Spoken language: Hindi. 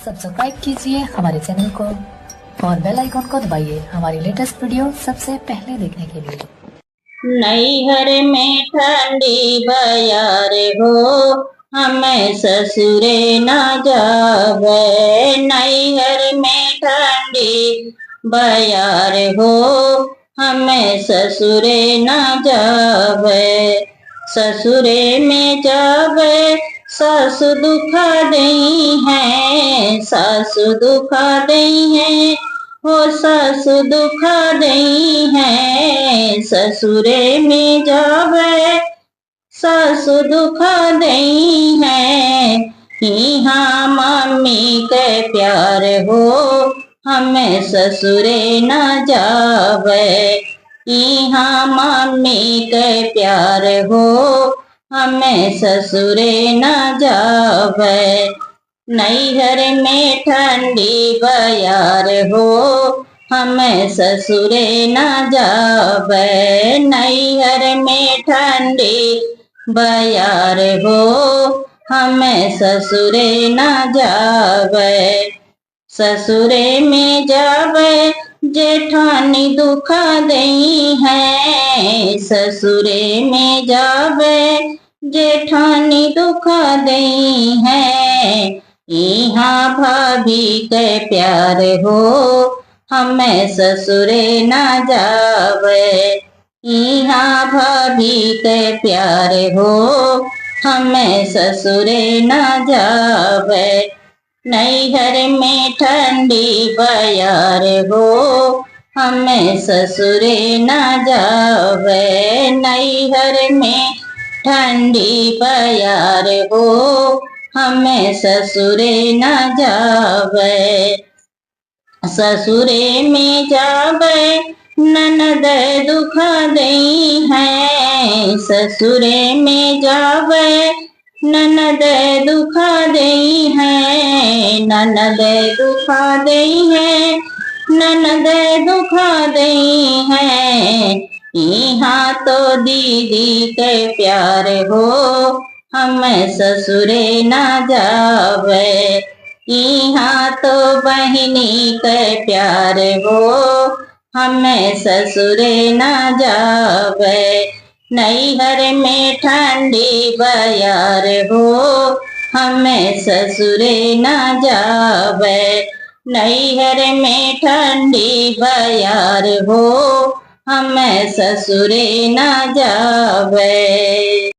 सब्सक्राइब कीजिए हमारे चैनल को और बेल आइकॉन को दबाइए हमारी लेटेस्ट वीडियो सबसे पहले देखने के लिए। नैहर में ठंडी बयार हो, हमें ससुरे न जावे। नैहर में ठंडी बयार हो, हमें ससुरे न जावे। ससुरे में जावे सासु दुखा दई है, सासु दुखा दई है, वो सासु दुखा दई है। ससुरे में जावे सासु दुखा दई है। यहाँ मम्मी के प्यार हो, हमें ससुरे न जावे। यहाँ मम्मी के प्यार हो, हमें ससुरे न जावे। नैहर में ठंडी बयार हो, हमें ससुरे न जावे। नैहर में ठंडी बयार हो, हमें ससुरे न जावे। ससुरे में जावे जेठानी दुखा दई है, ससुरे में जावे जेठानी दुखा दई है। यहाँ भाभी के प्यार हो, हमें ससुरे न जावे। यहाँ भाभी के प्यार हो, हमें ससुरे न जावे। नैहर में ठंडी बयार हो, हमें ससुरे न जावे। नैहर में ठंडी बयार हो, हमें ससुरे न जावे। ससुरे में जावे ननद दुखा दई है, ससुरे में जावे ननद दुखा दई है। ननद दुखा दई है, ननद दुखा दई है। यहाँ तो दीदी के प्यार हो, हमें ससुरे न जावे। यहाँ तो बहिनी के प्यार हो, हमें ससुरे न जावे। नैहर में ठंडी बयार हो, हमें ससुरे न जावे। नैहर में ठंडी बयार हो, हमें ससुरे न जावे।